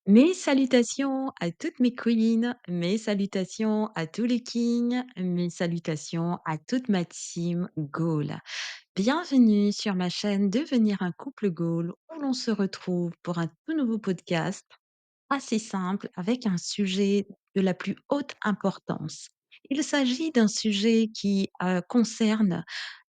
Mes salutations à toutes mes queens, mes salutations à tous les kings, mes salutations à toute ma team Goal. Bienvenue sur ma chaîne Devenir un couple Goal où l'on se retrouve pour un tout nouveau podcast assez simple avec un sujet de la plus haute importance. Il s'agit d'un sujet qui concerne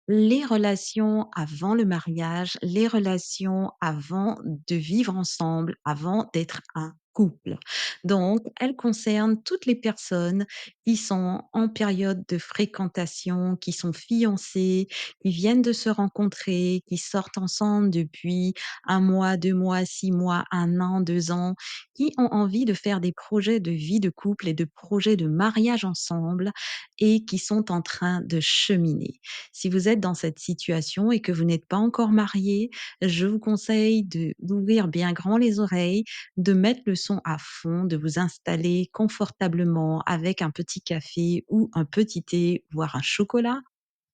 les relations avant le mariage, les relations avant de vivre ensemble, avant d'être un couple. Donc, elle concerne toutes les personnes qui sont en période de fréquentation, qui sont fiancées, qui viennent de se rencontrer, qui sortent ensemble depuis 1 mois, 2 mois, 6 mois, 1 an, 2 ans, qui ont envie de faire des projets de vie de couple et de projets de mariage ensemble et qui sont en train de cheminer. Si vous êtes dans cette situation et que vous n'êtes pas encore marié, je vous conseille d'ouvrir bien grand les oreilles, de mettre le son à fond, de vous installer confortablement avec un petit café ou un petit thé, voire un chocolat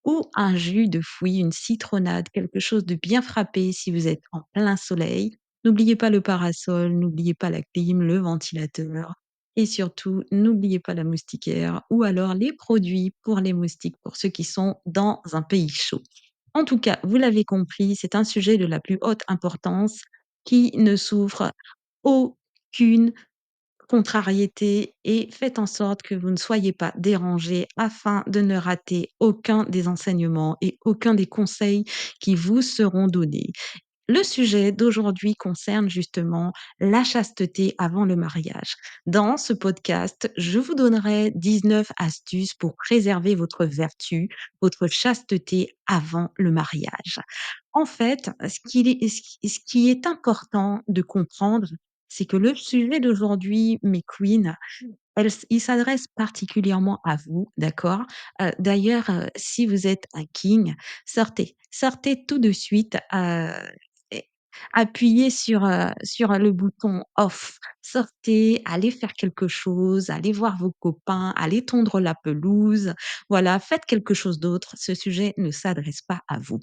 ou un jus de fruits, une citronnade, quelque chose de bien frappé si vous êtes en plein soleil. N'oubliez pas le parasol, n'oubliez pas la clim, le ventilateur et surtout, n'oubliez pas la moustiquaire ou alors les produits pour les moustiques pour ceux qui sont dans un pays chaud. En tout cas, vous l'avez compris, c'est un sujet de la plus haute importance qui ne souffre aucune contrariété et faites en sorte que vous ne soyez pas dérangés afin de ne rater aucun des enseignements et aucun des conseils qui vous seront donnés. Le sujet d'aujourd'hui concerne justement la chasteté avant le mariage. Dans ce podcast, je vous donnerai 19 astuces pour préserver votre vertu, votre chasteté avant le mariage. En fait, ce qui est important de comprendre, c'est que le sujet d'aujourd'hui, mes queens, il s'adresse particulièrement à vous, d'accord? D'ailleurs, si vous êtes un king, sortez tout de suite, et appuyez sur le bouton off. Sortez, allez faire quelque chose, allez voir vos copains, allez tondre la pelouse. Voilà, faites quelque chose d'autre. Ce sujet ne s'adresse pas à vous.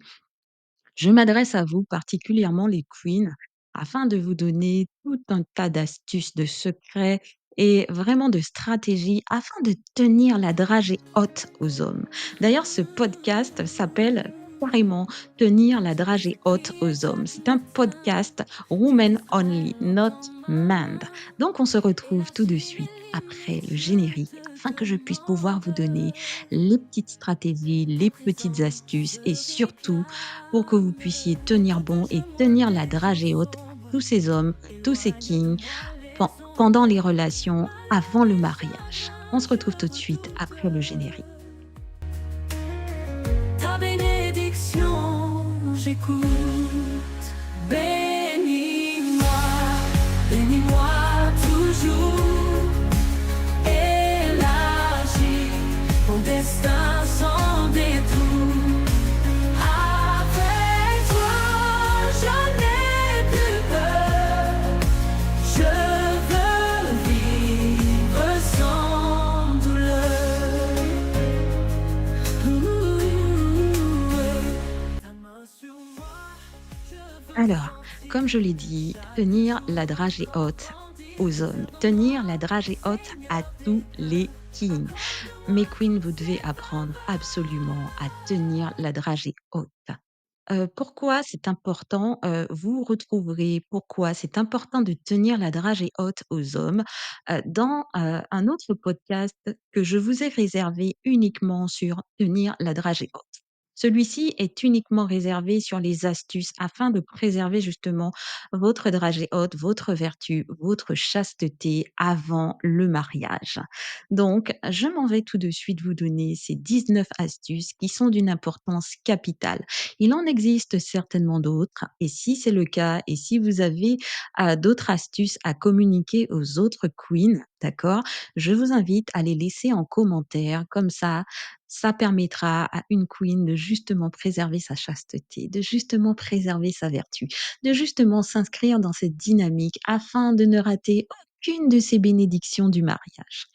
Je m'adresse à vous, particulièrement les queens, afin de vous donner tout un tas d'astuces, de secrets et vraiment de stratégies afin de tenir la dragée haute aux hommes. D'ailleurs, ce podcast s'appelle carrément Tenir la dragée haute aux hommes. C'est un podcast women only, not manned. Donc, on se retrouve tout de suite après le générique afin que je puisse pouvoir vous donner les petites stratégies, les petites astuces et surtout pour que vous puissiez tenir bon et tenir la dragée haute à tous ces hommes, tous ces kings, pendant les relations avant le mariage. On se retrouve tout de suite après le générique. Ta bénédiction, j'écoute. Bénis-moi, bénis-moi toujours. Élargis mon destin sans détour. Avec toi, je n'ai plus peur. Je veux vivre sans douleur. Ta main sur moi, je veux Alors, comme je l'ai dit, tenir la dragée haute aux hommes, tenir la dragée haute à tous les kings. Mes queens, vous devez apprendre absolument à tenir la dragée haute. Pourquoi c'est important? Vous retrouverez pourquoi c'est important de tenir la dragée haute aux hommes, dans, un autre podcast que je vous ai réservé uniquement sur tenir la dragée haute. Celui-ci est uniquement réservé sur les astuces afin de préserver justement votre dragée haute, votre vertu, votre chasteté avant le mariage. Donc, je m'en vais tout de suite vous donner ces 19 astuces qui sont d'une importance capitale. Il en existe certainement d'autres et si c'est le cas et si vous avez, d'autres astuces à communiquer aux autres queens, d'accord? Je vous invite à les laisser en commentaire comme ça permettra à une queen de justement préserver sa chasteté, de justement préserver sa vertu, de justement s'inscrire dans cette dynamique afin de ne rater aucune de ces bénédictions du mariage.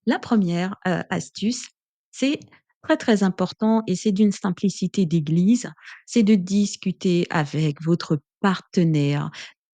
La première astuce, c'est très, très important et c'est d'une simplicité d'église, c'est de discuter avec votre partenaire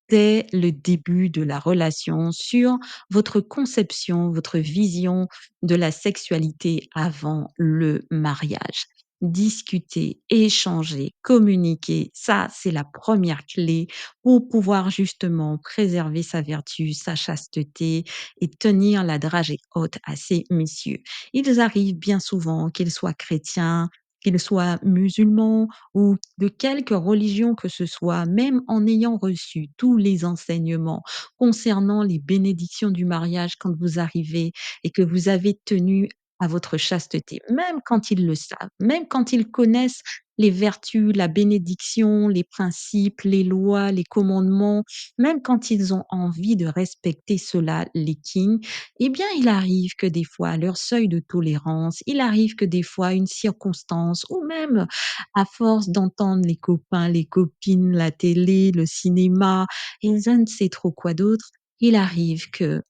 dès le début de la relation sur votre conception, votre vision de la sexualité avant le mariage. Discuter, échanger, communiquer, ça, c'est la première clé pour pouvoir justement préserver sa vertu, sa chasteté et tenir la dragée haute à ces messieurs. Ils arrivent bien souvent, qu'ils soient chrétiens, qu'ils soient musulmans ou de quelque religion que ce soit, même en ayant reçu tous les enseignements concernant les bénédictions du mariage quand vous arrivez et que vous avez tenu à votre chasteté, même quand ils le savent, même quand ils connaissent les vertus, la bénédiction, les principes, les lois, les commandements, même quand ils ont envie de respecter cela, les kings, eh bien, il arrive que des fois, leur seuil de tolérance, il arrive que des fois, une circonstance ou même à force d'entendre les copains, les copines, la télé, le cinéma et je ne sais trop quoi d'autre, il arrive que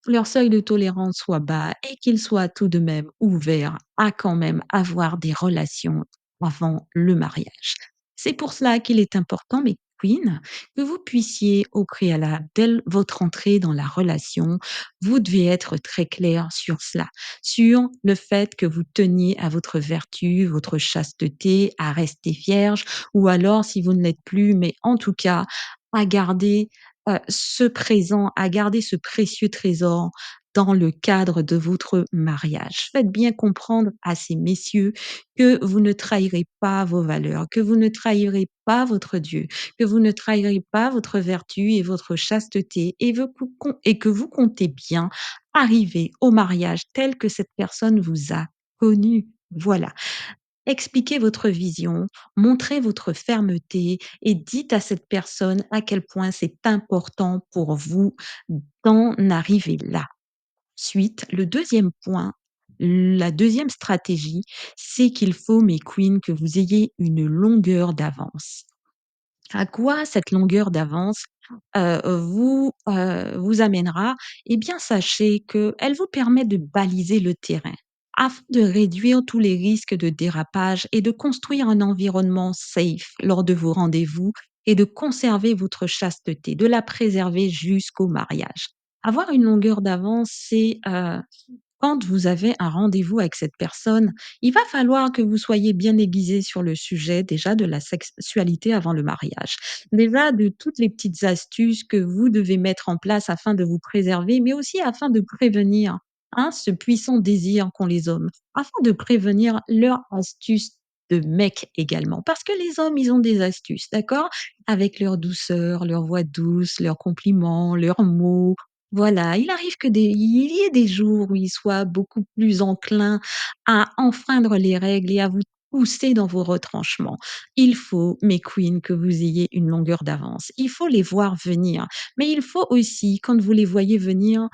leur seuil de tolérance soit bas et qu'ils soient tout de même ouverts à quand même avoir des relations avant le mariage. C'est pour cela qu'il est important, mes queens, que vous puissiez au préalable, dès votre entrée dans la relation, vous devez être très clair sur cela, sur le fait que vous teniez à votre vertu, votre chasteté, à rester vierge ou alors si vous ne l'êtes plus, mais en tout cas à garder, ce présent, à garder ce précieux trésor dans le cadre de votre mariage. Faites bien comprendre à ces messieurs que vous ne trahirez pas vos valeurs, que vous ne trahirez pas votre Dieu, que vous ne trahirez pas votre vertu et votre chasteté et que vous comptez bien arriver au mariage tel que cette personne vous a connu. Voilà. Expliquez votre vision, montrez votre fermeté et dites à cette personne à quel point c'est important pour vous d'en arriver là. Ensuite, le deuxième point, la deuxième stratégie, c'est qu'il faut, mes queens, que vous ayez une longueur d'avance. À quoi cette longueur d'avance, vous amènera? Eh bien, sachez qu'elle vous permet de baliser le terrain afin de réduire tous les risques de dérapage et de construire un environnement safe lors de vos rendez-vous et de conserver votre chasteté, de la préserver jusqu'au mariage. Avoir une longueur d'avance, c'est, quand vous avez un rendez-vous avec cette personne, il va falloir que vous soyez bien aiguisé sur le sujet déjà de la sexualité avant le mariage. Déjà de toutes les petites astuces que vous devez mettre en place afin de vous préserver, mais aussi afin de prévenir, hein, ce puissant désir qu'ont les hommes, afin de prévenir leurs astuces de mecs également. Parce que les hommes, ils ont des astuces, d'accord? Avec leur douceur, leur voix douce, leurs compliments, leurs mots, voilà, il arrive il y ait des jours où ils soient beaucoup plus enclins à enfreindre les règles et à vous pousser dans vos retranchements. Il faut, mes queens, que vous ayez une longueur d'avance. Il faut les voir venir, mais il faut aussi, quand vous les voyez venir,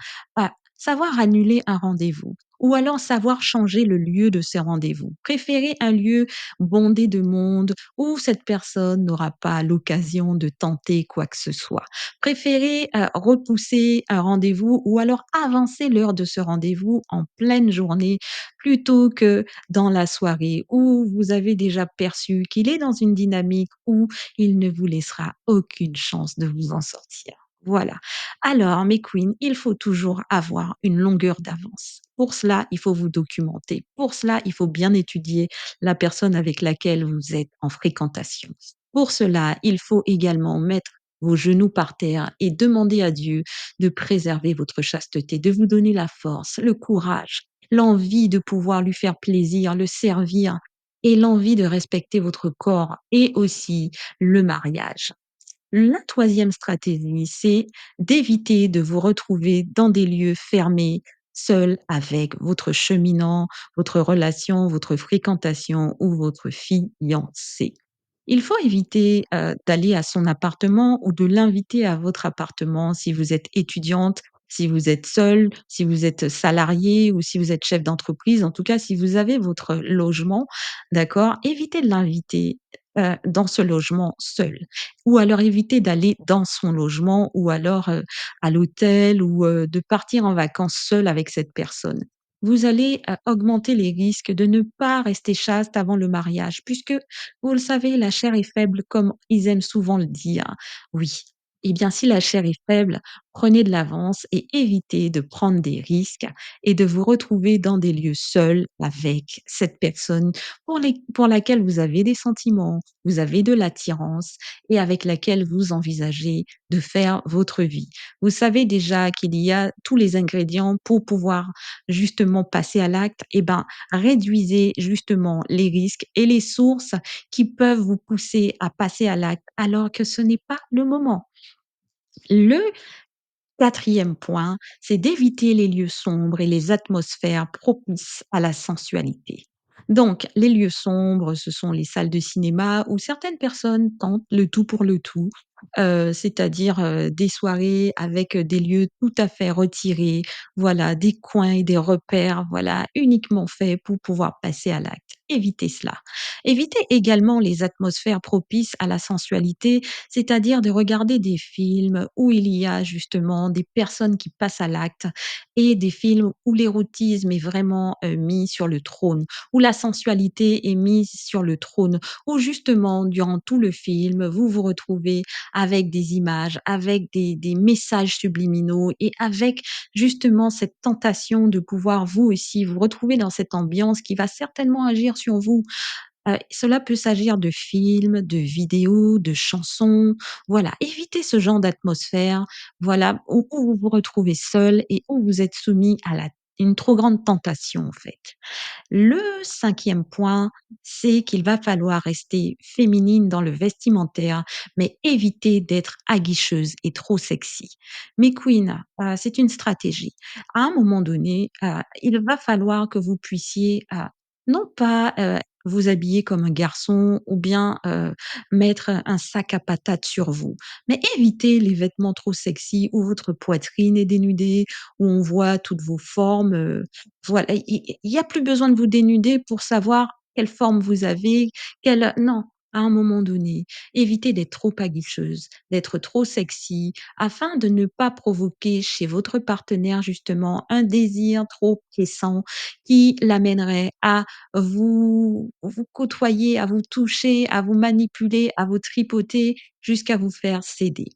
savoir annuler un rendez-vous ou alors savoir changer le lieu de ces rendez-vous. Préférez un lieu bondé de monde où cette personne n'aura pas l'occasion de tenter quoi que ce soit. Préférez, repousser un rendez-vous ou alors avancer l'heure de ce rendez-vous en pleine journée plutôt que dans la soirée où vous avez déjà perçu qu'il est dans une dynamique où il ne vous laissera aucune chance de vous en sortir. Voilà. Alors mes queens, il faut toujours avoir une longueur d'avance. Pour cela, il faut vous documenter. Pour cela, il faut bien étudier la personne avec laquelle vous êtes en fréquentation. Pour cela, il faut également mettre vos genoux par terre et demander à Dieu de préserver votre chasteté, de vous donner la force, le courage, l'envie de pouvoir lui faire plaisir, le servir et l'envie de respecter votre corps et aussi le mariage. La troisième stratégie, c'est d'éviter de vous retrouver dans des lieux fermés, seul avec votre cheminant, votre relation, votre fréquentation ou votre fiancé. Il faut éviter, d'aller à son appartement ou de l'inviter à votre appartement si vous êtes étudiante, si vous êtes seule, si vous êtes salariée ou si vous êtes chef d'entreprise. En tout cas, si vous avez votre logement, d'accord? Évitez de l'inviter, dans ce logement seul ou alors éviter d'aller dans son logement ou alors, à l'hôtel ou, de partir en vacances seul avec cette personne. Vous allez, augmenter les risques de ne pas rester chaste avant le mariage puisque vous le savez, la chair est faible comme ils aiment souvent le dire. Oui, Eh bien, si la chair est faible, prenez de l'avance et évitez de prendre des risques et de vous retrouver dans des lieux seuls avec cette personne pour laquelle vous avez des sentiments, vous avez de l'attirance et avec laquelle vous envisagez de faire votre vie. Vous savez déjà qu'il y a tous les ingrédients pour pouvoir justement passer à l'acte. Eh ben, réduisez justement les risques et les sources qui peuvent vous pousser à passer à l'acte alors que ce n'est pas le moment. Le quatrième point, c'est d'éviter les lieux sombres et les atmosphères propices à la sensualité. Donc, les lieux sombres, ce sont les salles de cinéma où certaines personnes tentent le tout pour le tout, c'est-à-dire, des soirées avec, des lieux tout à fait retirés, voilà, des coins et des repères, voilà, uniquement faits pour pouvoir passer à l'acte. Évitez cela. Évitez également les atmosphères propices à la sensualité, c'est-à-dire de regarder des films où il y a justement des personnes qui passent à l'acte et des films où l'érotisme est vraiment, mis sur le trône, où la sensualité est mise sur le trône, où justement durant tout le film, vous vous retrouvez avec des images, avec des messages subliminaux et avec justement cette tentation de pouvoir vous aussi vous retrouver dans cette ambiance qui va certainement agir sur vous. Cela peut s'agir de films, de vidéos, de chansons, voilà. Évitez ce genre d'atmosphère, voilà, où vous vous retrouvez seul et où vous êtes soumis à la une trop grande tentation, en fait. Le cinquième point, c'est qu'il va falloir rester féminine dans le vestimentaire, mais éviter d'être aguicheuse et trop sexy. Mes queens, c'est une stratégie. À un moment donné, il va falloir que vous puissiez, non pas, vous habiller comme un garçon ou bien, mettre un sac à patates sur vous, mais évitez les vêtements trop sexy où votre poitrine est dénudée, où on voit toutes vos formes, voilà, il y a plus besoin de vous dénuder pour savoir quelle forme vous avez, quelle non, à un moment donné, évitez d'être trop aguicheuse, d'être trop sexy, afin de ne pas provoquer chez votre partenaire justement un désir trop pressant qui l'amènerait à vous côtoyer, à vous toucher, à vous manipuler, à vous tripoter jusqu'à vous faire céder.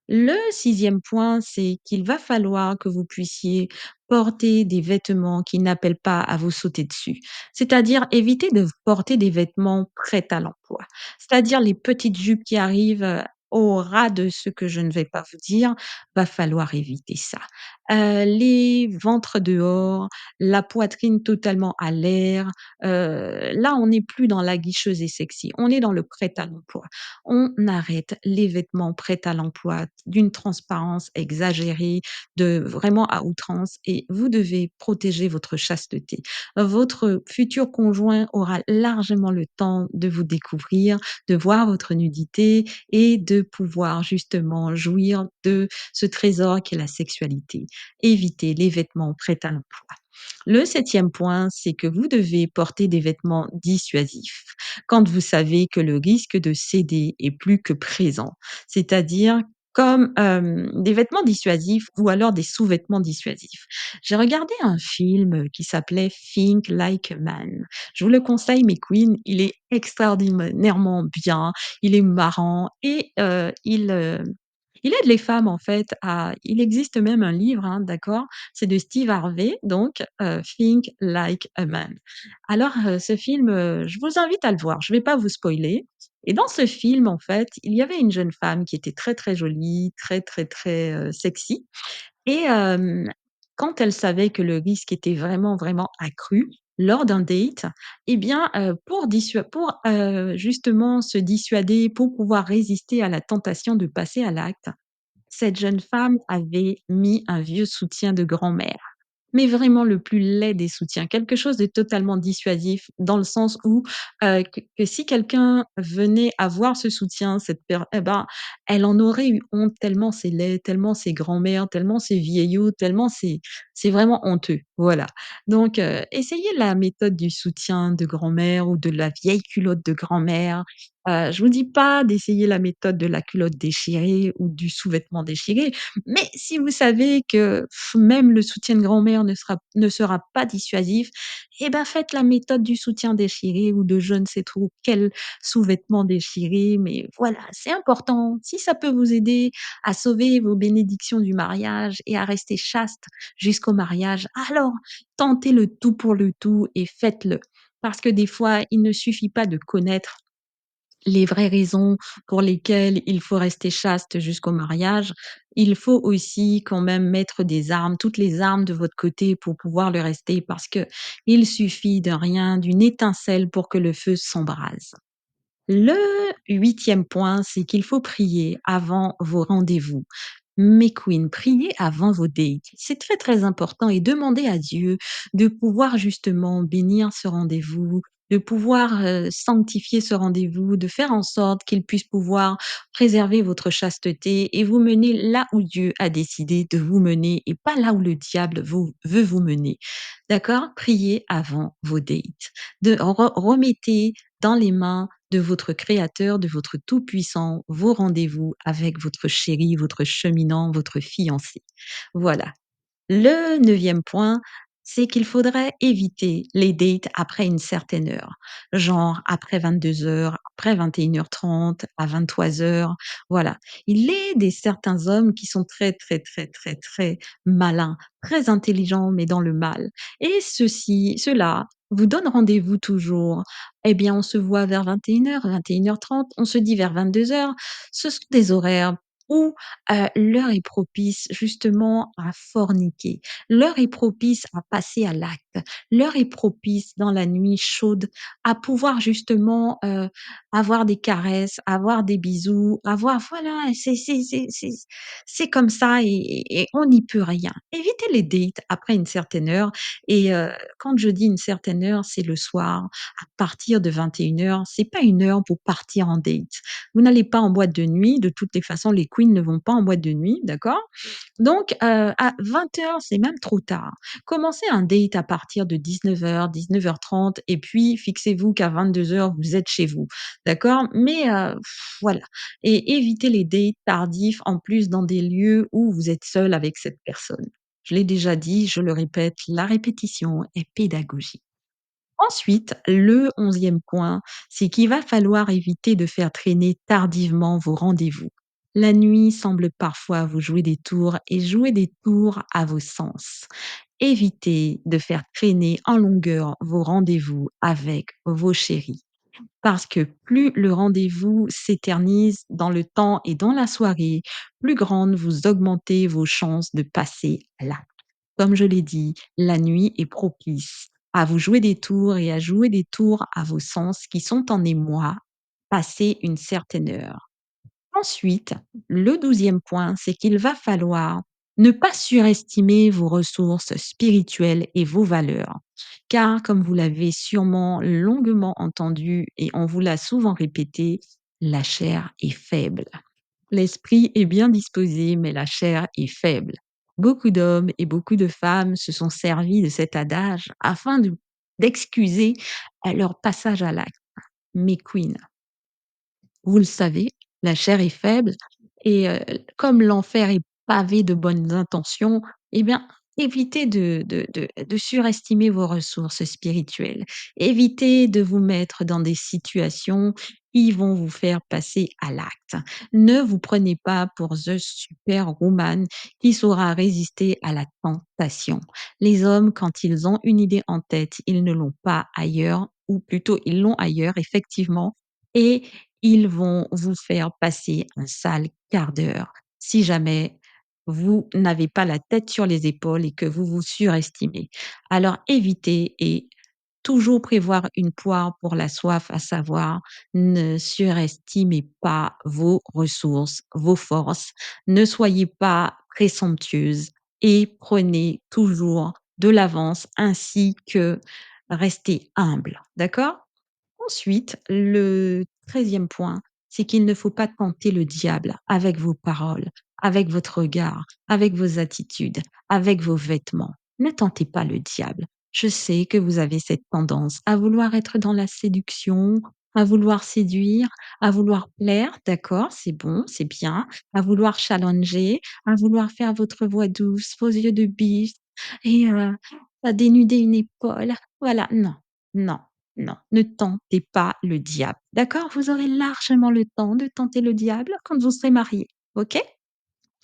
Le sixième point, c'est qu'il va falloir que vous puissiez porter des vêtements qui n'appellent pas à vous sauter dessus. C'est-à-dire éviter de porter des vêtements prêts à l'emploi. C'est-à-dire les petites jupes qui arrivent, au ras de ce que je ne vais pas vous dire, va falloir éviter ça. Les ventres dehors, la poitrine totalement à l'air, là, on n'est plus dans la guicheuse et sexy, on est dans le prêt à l'emploi. On arrête les vêtements prêts à l'emploi d'une transparence exagérée, de vraiment à outrance et vous devez protéger votre chasteté. Votre futur conjoint aura largement le temps de vous découvrir, de voir votre nudité et de pouvoir justement jouir de ce trésor qu'est la sexualité. Évitez les vêtements prêts à l'emploi. Le septième point, c'est que vous devez porter des vêtements dissuasifs quand vous savez que le risque de céder est plus que présent. C'est-à-dire comme, des vêtements dissuasifs ou alors des sous-vêtements dissuasifs. J'ai regardé un film qui s'appelait Think Like a Man. Je vous le conseille mes queens, il est extraordinairement bien, il est marrant et il aide les femmes en fait à il existe même un livre, hein, d'accord? C'est de Steve Harvey, donc Think Like a Man. Alors, ce film, je vous invite à le voir, je ne vais pas vous spoiler et dans ce film, en fait, il y avait une jeune femme qui était très, très jolie, très, très, très, sexy et quand elle savait que le risque était vraiment, vraiment accru lors d'un date et bien, pour, justement se dissuader, pour pouvoir résister à la tentation de passer à l'acte, cette jeune femme avait mis un vieux soutien de grand-mère, mais vraiment le plus laid des soutiens, quelque chose de totalement dissuasif dans le sens où, que si quelqu'un venait à voir ce soutien, cette per eh ben, elle en aurait eu honte tellement c'est laid, tellement c'est grand-mère, tellement c'est vieillot, tellement c'est vraiment honteux, voilà. Donc, essayez la méthode du soutien de grand-mère ou de la vieille culotte de grand-mère, Je vous dis pas d'essayer la méthode de la culotte déchirée ou du sous-vêtement déchiré, mais si vous savez que même le soutien de grand-mère ne sera pas dissuasif, et ben, faites la méthode du soutien déchiré ou de je ne sais trop quel sous-vêtement déchiré, mais voilà, c'est important. Si ça peut vous aider à sauver vos bénédictions du mariage et à rester chaste jusqu'au mariage, alors tentez le tout pour le tout et faites-le. Parce que des fois, il ne suffit pas de connaître les vraies raisons pour lesquelles il faut rester chaste jusqu'au mariage. Il faut aussi quand même mettre des armes, toutes les armes de votre côté pour pouvoir le rester parce que il suffit de rien, d'une étincelle pour que le feu s'embrase. Le huitième point, c'est qu'il faut prier avant vos rendez-vous. Mes queens, priez avant vos dates. C'est très, très important et demandez à Dieu de pouvoir justement bénir ce rendez-vous, de pouvoir, sanctifier ce rendez-vous, de faire en sorte qu'il puisse pouvoir préserver votre chasteté et vous mener là où Dieu a décidé de vous mener et pas là où le diable veut vous mener. D'accord? Priez avant vos dates. Remettez dans les mains de votre créateur, de votre tout-puissant, vos rendez-vous avec votre chéri, votre cheminant, votre fiancé. Voilà. Le neuvième point, c'est qu'il faudrait éviter les dates après une certaine heure, genre après 22 heures, après 21h30, à 23 heures. Voilà. Il est des certains hommes qui sont très, très, très, très, très malins, très intelligents, mais dans le mal. Et ceux-là vous donnent rendez-vous toujours. Eh bien, on se voit vers 21 heures, 21h30, on se dit vers 22 heures. Ce sont des horaires où l'heure est propice justement à forniquer. L'heure est propice à passer à l'acte. L'heure est propice dans la nuit chaude à pouvoir justement, avoir des caresses, avoir des bisous, avoir voilà, c'est comme ça et on n'y peut rien. Évitez les dates après une certaine heure et quand je dis une certaine heure, c'est le soir à partir de 21 heures. C'est pas une heure pour partir en date. Vous n'allez pas en boîte de nuit, de toutes les façons, les queens ne vont pas en boîte de nuit, d'accord? Donc, à 20 heures, c'est même trop tard. Commencez un date à partir de 19 heures, 19h30 et puis fixez-vous qu'à 22 heures, vous êtes chez vous, d'accord? Mais, voilà et évitez les dates tardifs, en plus dans des lieux où vous êtes seul avec cette personne. Je l'ai déjà dit, je le répète, la répétition est pédagogique. Ensuite, le onzième point, c'est qu'il va falloir éviter de faire traîner tardivement vos rendez-vous. La nuit semble parfois vous jouer des tours et jouer des tours à vos sens. Évitez de faire traîner en longueur vos rendez-vous avec vos chéris. Parce que plus le rendez-vous s'éternise dans le temps et dans la soirée, plus grande vous augmentez vos chances de passer à l'acte. Comme je l'ai dit, la nuit est propice à vous jouer des tours et à jouer des tours à vos sens qui sont en émoi, passé une certaine heure. Ensuite, le douzième point, c'est qu'il va falloir ne pas surestimer vos ressources spirituelles et vos valeurs. Car, comme vous l'avez sûrement longuement entendu et on vous l'a souvent répété, la chair est faible. L'esprit est bien disposé, mais la chair est faible. Beaucoup d'hommes et beaucoup de femmes se sont servis de cet adage afin d'excuser leur passage à l'acte. Mes queens, vous le savez, la chair est faible et comme l'enfer est pavé de bonnes intentions, eh bien, évitez de surestimer vos ressources spirituelles. Évitez de vous mettre dans des situations qui vont vous faire passer à l'acte. Ne vous prenez pas pour the superwoman qui saura résister à la tentation. Les hommes, quand ils ont une idée en tête, ils ne l'ont pas ailleurs ou plutôt ils l'ont ailleurs effectivement et ils vont vous faire passer un sale quart d'heure si jamais vous n'avez pas la tête sur les épaules et que vous vous surestimez. Alors évitez et toujours prévoir une poire pour la soif, à savoir ne surestimez pas vos ressources, vos forces, ne soyez pas présomptueuse et prenez toujours de l'avance ainsi que restez humble, d'accord? Ensuite, le treizième point, c'est qu'il ne faut pas tenter le diable avec vos paroles, avec votre regard, avec vos attitudes, avec vos vêtements. Ne tentez pas le diable. Je sais que vous avez cette tendance à vouloir être dans la séduction, à vouloir séduire, à vouloir plaire, d'accord, c'est bon, c'est bien, à vouloir challenger, à vouloir faire votre voix douce, vos yeux de biche et à dénuder une épaule. Voilà, non, non, non, ne tentez pas le diable, d'accord? Vous aurez largement le temps de tenter le diable quand vous serez mariés, OK?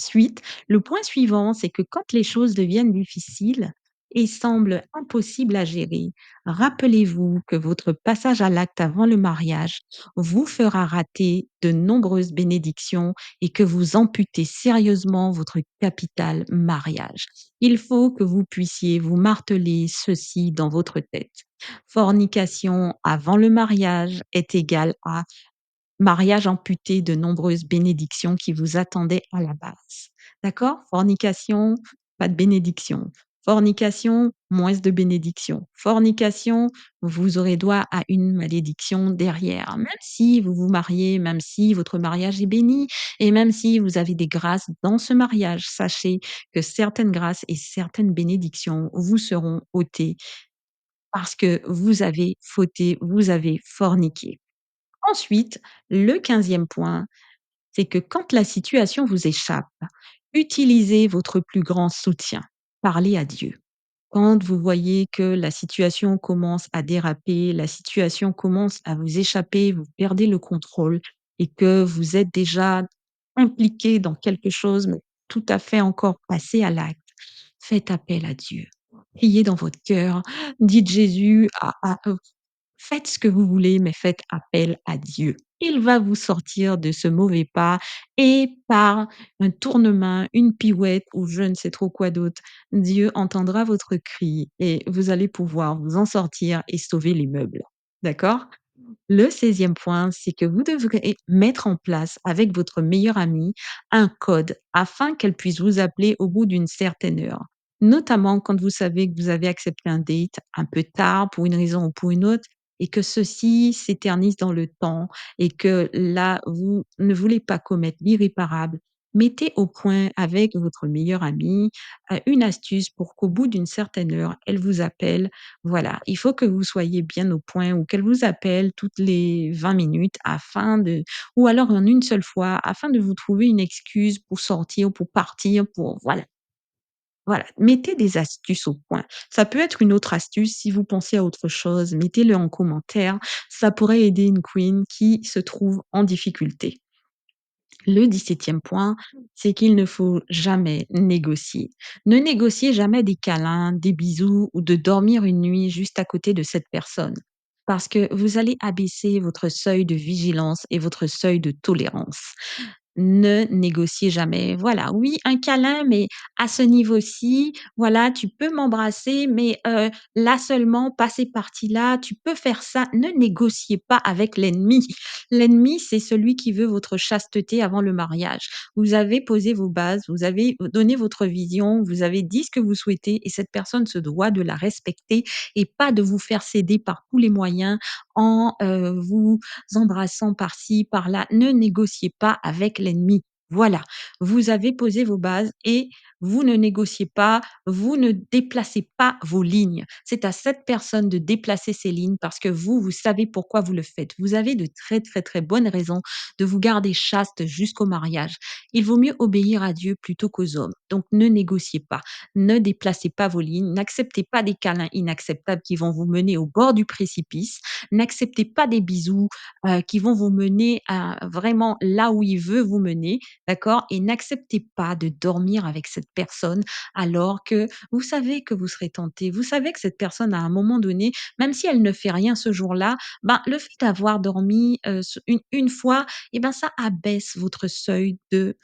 Ensuite, le point suivant, c'est que quand les choses deviennent difficiles et semblent impossibles à gérer, rappelez-vous que votre passage à l'acte avant le mariage vous fera rater de nombreuses bénédictions et que vous amputez sérieusement votre capital mariage. Il faut que vous puissiez vous marteler ceci dans votre tête. Fornication avant le mariage est égal à mariage amputé de nombreuses bénédictions qui vous attendaient à la base. D'accord? Fornication, pas de bénédiction. Fornication, moins de bénédiction. Fornication, vous aurez droit à une malédiction derrière. Même si vous vous mariez, même si votre mariage est béni et même si vous avez des grâces dans ce mariage, sachez que certaines grâces et certaines bénédictions vous seront ôtées parce que vous avez fauté, vous avez forniqué. Ensuite, le 15e point, c'est que quand la situation vous échappe, utilisez votre plus grand soutien. Parlez à Dieu. Quand vous voyez que la situation commence à déraper, la situation commence à vous échapper, vous perdez le contrôle et que vous êtes déjà impliqué dans quelque chose, mais tout à fait encore passé à l'acte, faites appel à Dieu. Priez dans votre cœur, dites Jésus faites ce que vous voulez, mais faites appel à Dieu. Il va vous sortir de ce mauvais pas et par un tournement, une pirouette ou je ne sais trop quoi d'autre, Dieu entendra votre cri et vous allez pouvoir vous en sortir et sauver les meubles. D'accord? Le 16e point, c'est que vous devrez mettre en place avec votre meilleure amie un code afin qu'elle puisse vous appeler au bout d'une certaine heure. Notamment quand vous savez que vous avez accepté un date un peu tard pour une raison ou pour une autre et que ceci s'éternise dans le temps et que là, vous ne voulez pas commettre l'irréparable. Mettez au point avec votre meilleure amie une astuce pour qu'au bout d'une certaine heure, elle vous appelle. Voilà, il faut que vous soyez bien au point ou qu'elle vous appelle toutes les 20 minutes afin de ou alors en une seule fois, afin de vous trouver une excuse pour sortir, pour partir, pour voilà, voilà. Mettez des astuces au point. Ça peut être une autre astuce si vous pensez à autre chose, mettez-le en commentaire. Ça pourrait aider une queen qui se trouve en difficulté. Le 17e point, c'est qu'il ne faut jamais négocier. Ne négociez jamais des câlins, des bisous ou de dormir une nuit juste à côté de cette personne. Parce que vous allez abaisser votre seuil de vigilance et votre seuil de tolérance. Ne négociez jamais. Voilà, oui, un câlin, mais à ce niveau-ci, voilà, tu peux m'embrasser, mais là seulement, pas ces parties-là, tu peux faire ça. Ne négociez pas avec l'ennemi. L'ennemi, c'est celui qui veut votre chasteté avant le mariage. Vous avez posé vos bases, vous avez donné votre vision, vous avez dit ce que vous souhaitez et cette personne se doit de la respecter et pas de vous faire céder par tous les moyens en vous embrassant par-ci, par-là. Ne négociez pas avec l'ennemi. Voilà, vous avez posé vos bases et vous ne négociez pas, vous ne déplacez pas vos lignes. C'est à cette personne de déplacer ses lignes parce que vous savez pourquoi vous le faites. Vous avez de très, très, très bonnes raisons de vous garder chaste jusqu'au mariage. Il vaut mieux obéir à Dieu plutôt qu'aux hommes. Donc ne négociez pas, ne déplacez pas vos lignes, n'acceptez pas des câlins inacceptables qui vont vous mener au bord du précipice, n'acceptez pas des bisous qui vont vous mener à vraiment là où il veut vous mener, d'accord? Et n'acceptez pas de dormir avec cette personne alors que vous savez que vous serez tenté. Vous savez que cette personne, à un moment donné, même si elle ne fait rien ce jour-là, ben, le fait d'avoir dormi une fois, eh ben, ça abaisse votre seuil de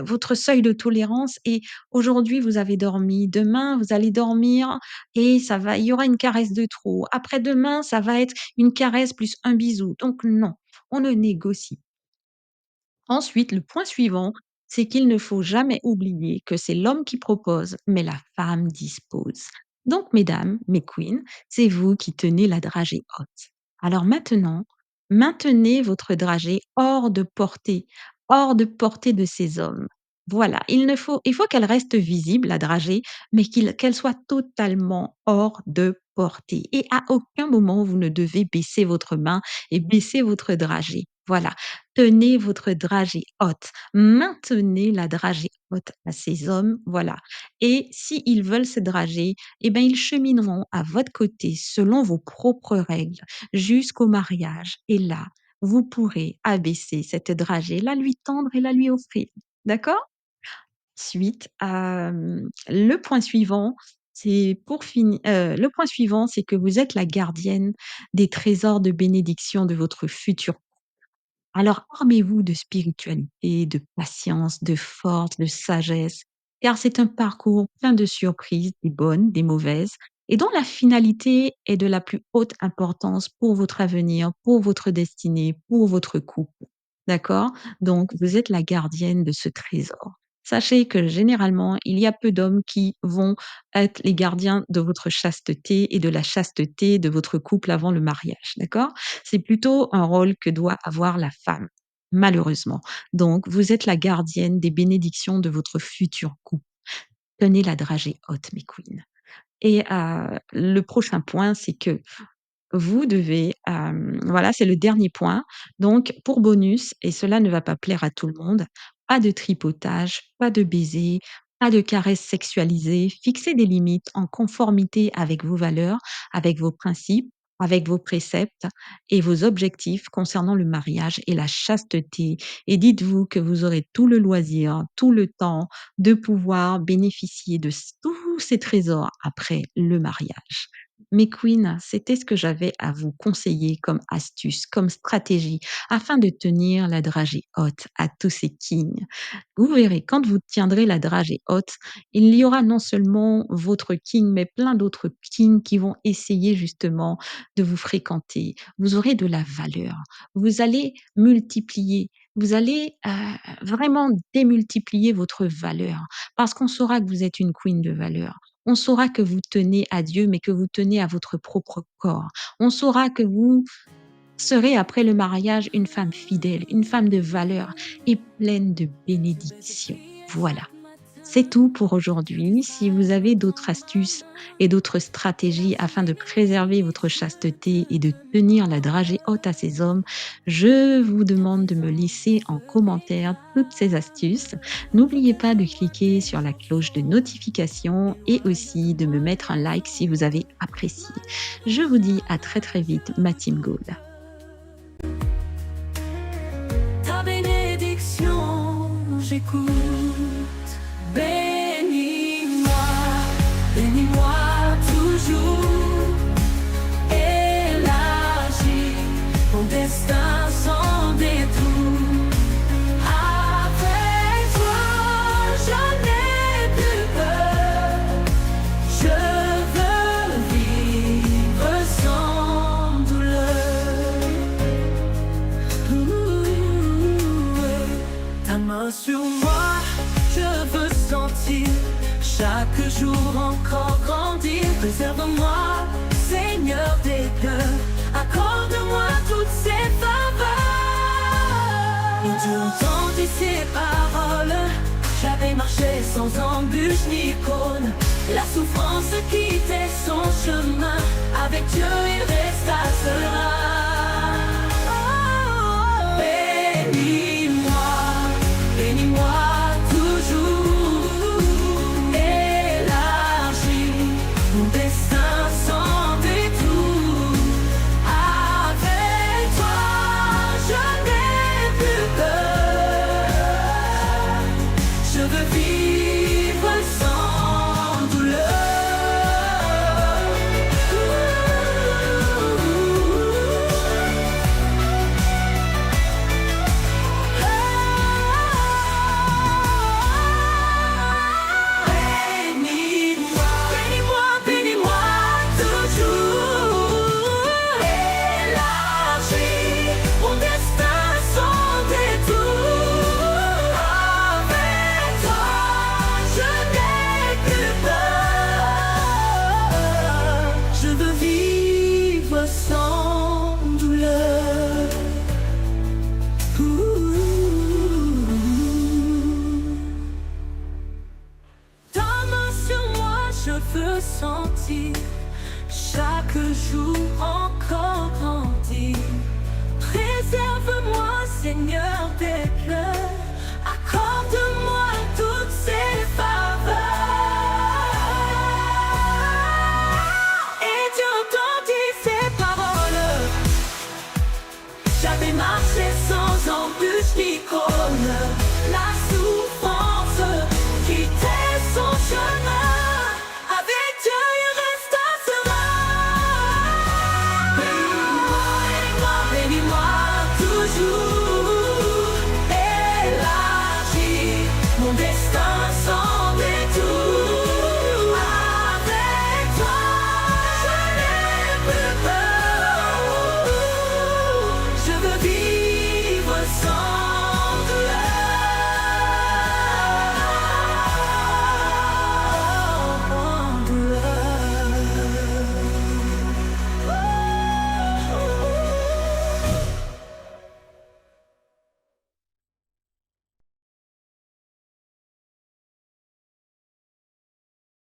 votre seuil de tolérance et aujourd'hui vous avez dormi, demain vous allez dormir et il y aura une caresse de trop. Après-demain, ça va être une caresse plus un bisou. Donc non, on ne négocie. Ensuite, le point suivant, c'est qu'il ne faut jamais oublier que c'est l'homme qui propose, mais la femme dispose. Donc mesdames, mes queens, c'est vous qui tenez la dragée haute. Alors maintenant, maintenez votre dragée hors de portée de ces hommes. Voilà, il faut qu'elle reste visible, la dragée, mais qu'elle soit totalement hors de portée et à aucun moment vous ne devez baisser votre main et baisser votre dragée. Voilà, tenez votre dragée haute, maintenez la dragée haute à ces hommes, voilà, et s'ils veulent se drager, eh ben, ils chemineront à votre côté selon vos propres règles jusqu'au mariage et là, vous pourrez abaisser cette dragée, la lui tendre et la lui offrir. D'accord? Suite, le point suivant, le point suivant, c'est que vous êtes la gardienne des trésors de bénédiction de votre futur. Alors armez-vous de spiritualité, de patience, de force, de sagesse, car c'est un parcours plein de surprises, des bonnes, des mauvaises, et dont la finalité est de la plus haute importance pour votre avenir, pour votre destinée, pour votre couple. D'accord? Donc, vous êtes la gardienne de ce trésor. Sachez que généralement, il y a peu d'hommes qui vont être les gardiens de votre chasteté et de la chasteté de votre couple avant le mariage. D'accord? C'est plutôt un rôle que doit avoir la femme, malheureusement. Donc, vous êtes la gardienne des bénédictions de votre futur couple. Tenez la dragée haute, mes queens. Et le prochain point, c'est que vous devez, voilà, c'est le dernier point. Donc pour bonus, et cela ne va pas plaire à tout le monde, pas de tripotage, pas de baisers, pas de caresses sexualisées. Fixez des limites en conformité avec vos valeurs, avec vos principes, avec vos préceptes et vos objectifs concernant le mariage et la chasteté. Et dites-vous que vous aurez tout le loisir, tout le temps de pouvoir bénéficier de tous ces trésors après le mariage. Mes queens, c'était ce que j'avais à vous conseiller comme astuce, comme stratégie, afin de tenir la dragée haute à tous ces kings. Vous verrez, quand vous tiendrez la dragée haute, il y aura non seulement votre king, mais plein d'autres kings qui vont essayer justement de vous fréquenter. Vous aurez de la valeur. Vous allez multiplier. Vous allez vraiment démultiplier votre valeur parce qu'on saura que vous êtes une queen de valeur. On saura que vous tenez à Dieu, mais que vous tenez à votre propre corps. On saura que vous serez, après le mariage, une femme fidèle, une femme de valeur et pleine de bénédictions. Voilà. C'est tout pour aujourd'hui. Si vous avez d'autres astuces et d'autres stratégies afin de préserver votre chasteté et de tenir la dragée haute à ces hommes, je vous demande de me laisser en commentaire toutes ces astuces. N'oubliez pas de cliquer sur la cloche de notification et aussi de me mettre un like si vous avez apprécié. Je vous dis à très très vite, ma team Gold. Ta bénédiction, j'écoute. Bénis-moi, bénis-moi toujours. Élargis mon destin sans détour. Avec toi, je n'ai plus peur. Je veux vivre sans douleur. Ta main sur moi, je veux sentir chaque jour encore grandir. Préserve-moi, Seigneur des cœurs. Accorde-moi toutes ces faveurs. J'ai entendu ces paroles. J'avais marché sans embûche ni cône. La souffrance quittait son chemin. Avec Dieu, il resta serein. Bénis-moi, bénis-moi toujours. Élargis mon destin sans détour. Avec toi, je n'ai plus peur. Je veux vivre sans douleur. veux sentir chaque jour encore grandir. Préserve-moi, Seigneur, des pleurs. Accorde-moi